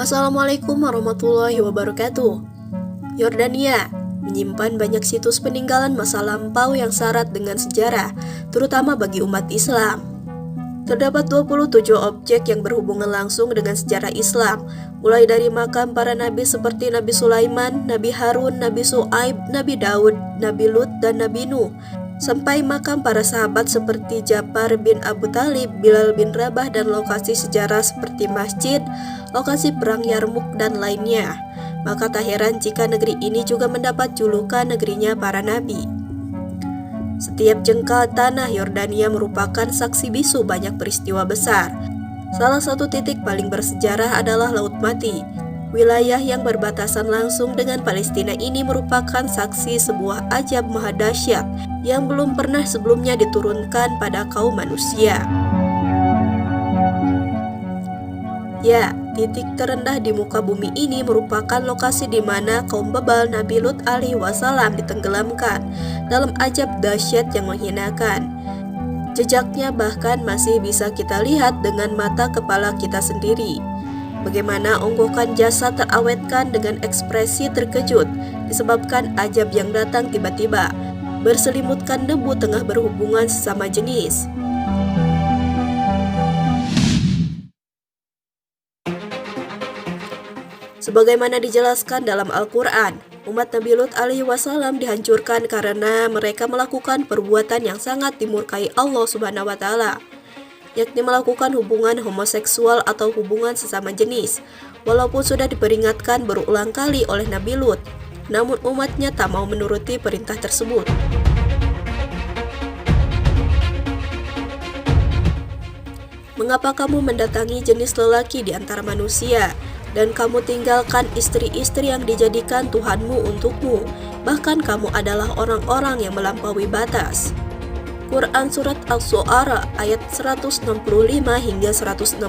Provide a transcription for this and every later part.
Assalamualaikum warahmatullahi wabarakatuh. Yordania menyimpan banyak situs peninggalan masa lampau yang syarat dengan sejarah, terutama bagi umat Islam. Terdapat 27 objek yang berhubungan langsung dengan sejarah Islam, mulai dari makam para nabi seperti Nabi Sulaiman, Nabi Harun, Nabi Su'aib, Nabi Daud, Nabi Lut, dan Nabi Nuh, sampai makam para sahabat seperti Ja'far bin Abu Thalib, Bilal bin Rabah, dan lokasi sejarah seperti masjid, lokasi perang Yarmuk, dan lainnya. Maka tak heran jika negeri ini juga mendapat julukan negerinya para nabi. Setiap jengkal tanah Yordania merupakan saksi bisu banyak peristiwa besar. Salah satu titik paling bersejarah adalah Laut Mati. Wilayah yang berbatasan langsung dengan Palestina ini merupakan saksi sebuah ajab maha dahsyat yang belum pernah sebelumnya diturunkan pada kaum manusia. Ya, titik terendah di muka bumi ini merupakan lokasi di mana kaum bebal Nabi Lut alaihi wasallam ditenggelamkan dalam ajab dahsyat yang menghinakan. Jejaknya bahkan masih bisa kita lihat dengan mata kepala kita sendiri. Bagaimana onggokan jasad terawetkan dengan ekspresi terkejut disebabkan ajab yang datang tiba-tiba, berselimutkan debu tengah berhubungan sesama jenis. Sebagaimana dijelaskan dalam Al-Quran, umat Nabi Lut alaihi wasallam dihancurkan karena mereka melakukan perbuatan yang sangat dimurkai Allah Subhanahu wa Ta'ala, yakni melakukan hubungan homoseksual atau hubungan sesama jenis. Walaupun sudah diperingatkan berulang kali oleh Nabi Lut, namun umatnya tak mau menuruti perintah tersebut. Mengapa kamu mendatangi jenis lelaki di antara manusia, dan kamu tinggalkan istri-istri yang dijadikan Tuhanmu untukmu, bahkan kamu adalah orang-orang yang melampaui batas. Quran Surat Al-Su'ara ayat 165 hingga 166.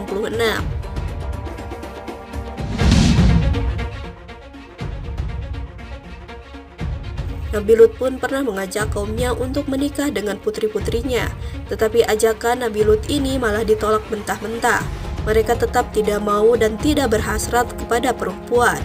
Nabi Lut pun pernah mengajak kaumnya untuk menikah dengan putri-putrinya, tetapi ajakan Nabi Lut ini malah ditolak mentah-mentah. Mereka tetap tidak mau dan tidak berhasrat kepada perempuan.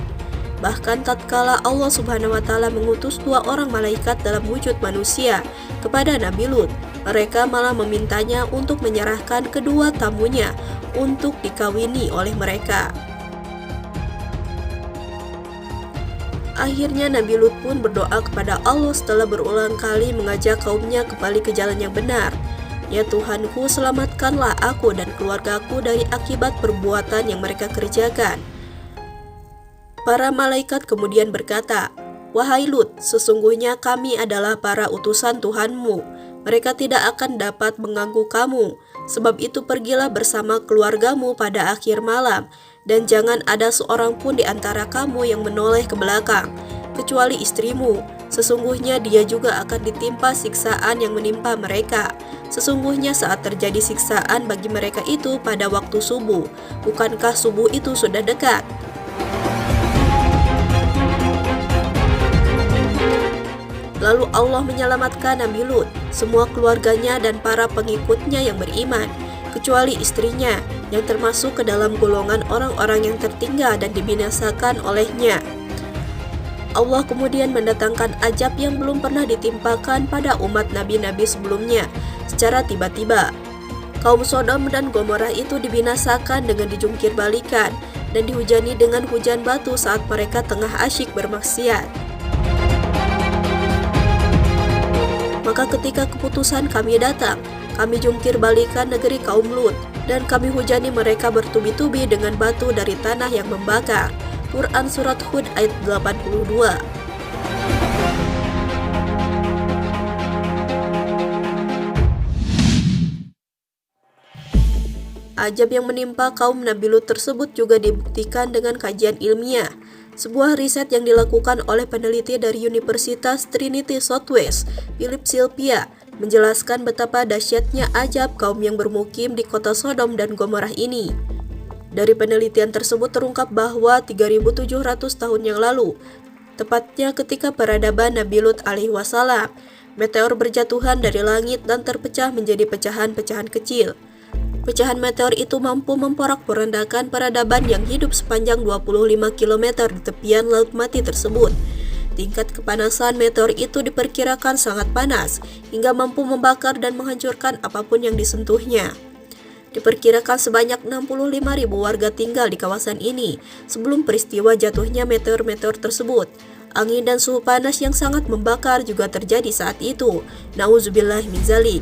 Bahkan tatkala Allah Subhanahu wa Ta'ala mengutus 2 orang malaikat dalam wujud manusia kepada Nabi Lut, mereka malah memintanya untuk menyerahkan kedua tamunya untuk dikawini oleh mereka. Akhirnya Nabi Lut pun berdoa kepada Allah setelah berulang kali mengajak kaumnya kembali ke jalan yang benar. Ya Tuhanku, selamatkanlah aku dan keluargaku dari akibat perbuatan yang mereka kerjakan. Para malaikat kemudian berkata, "Wahai Lut, sesungguhnya kami adalah para utusan Tuhanmu. Mereka tidak akan dapat mengganggu kamu. Sebab itu pergilah bersama keluargamu pada akhir malam, dan jangan ada seorang pun di antara kamu yang menoleh ke belakang, kecuali istrimu. Sesungguhnya dia juga akan ditimpa siksaan yang menimpa mereka. Sesungguhnya saat terjadi siksaan bagi mereka itu pada waktu subuh. Bukankah subuh itu sudah dekat?" Lalu Allah menyelamatkan Nabi Lut, semua keluarganya dan para pengikutnya yang beriman, kecuali istrinya yang termasuk ke dalam golongan orang-orang yang tertinggal dan dibinasakan olehnya. Allah kemudian mendatangkan ajab yang belum pernah ditimpakan pada umat nabi-nabi sebelumnya secara tiba-tiba. Kaum Sodom dan Gomorrah itu dibinasakan dengan dijungkir balikan dan dihujani dengan hujan batu saat mereka tengah asyik bermaksiat. Maka ketika keputusan kami datang, kami jungkir balikan negeri kaum Lut, dan kami hujani mereka bertubi-tubi dengan batu dari tanah yang membakar. Quran Surat Hud ayat 82. Ajab yang menimpa kaum Nabi Lut tersebut juga dibuktikan dengan kajian ilmiah. Sebuah riset yang dilakukan oleh peneliti dari Universitas Trinity Southwest, Philip Silpia, menjelaskan betapa dahsyatnya ajab kaum yang bermukim di kota Sodom dan Gomorrah ini. Dari penelitian tersebut terungkap bahwa 3.700 tahun yang lalu, tepatnya ketika peradaban Nabi Lut alaihi wasallam, meteor berjatuhan dari langit dan terpecah menjadi pecahan-pecahan kecil. Pecahan meteor itu mampu memporak-porandakan peradaban yang hidup sepanjang 25 km di tepian Laut Mati tersebut. Tingkat kepanasan meteor itu diperkirakan sangat panas, hingga mampu membakar dan menghancurkan apapun yang disentuhnya. Diperkirakan sebanyak 65.000 warga tinggal di kawasan ini sebelum peristiwa jatuhnya meteor-meteor tersebut. Angin dan suhu panas yang sangat membakar juga terjadi saat itu. Nauzubillah min dzalik.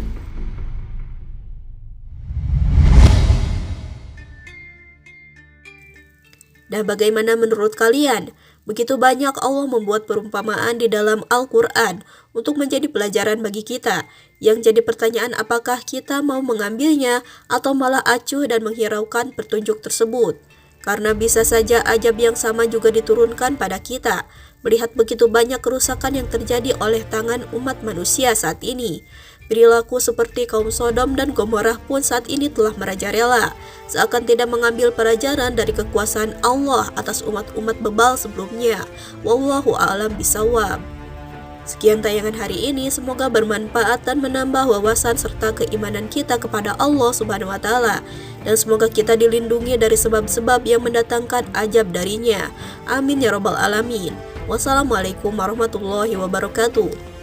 Nah, bagaimana menurut kalian? Begitu banyak Allah membuat perumpamaan di dalam Al-Quran untuk menjadi pelajaran bagi kita. Yang jadi pertanyaan, apakah kita mau mengambilnya atau malah acuh dan menghiraukan petunjuk tersebut? Karena bisa saja ajab yang sama juga diturunkan pada kita. Melihat begitu banyak kerusakan yang terjadi oleh tangan umat manusia saat ini. Perilaku seperti kaum Sodom dan Gomorrah pun saat ini telah merajalela, seakan tidak mengambil pelajaran dari kekuasaan Allah atas umat-umat bebal sebelumnya. Wallahu a'lam bishawab. Sekian tayangan hari ini, semoga bermanfaat dan menambah wawasan serta keimanan kita kepada Allah Subhanahu wa Ta'ala, dan semoga kita dilindungi dari sebab-sebab yang mendatangkan ajab darinya. Amin ya rabbal alamin. Wassalamualaikum warahmatullahi wabarakatuh.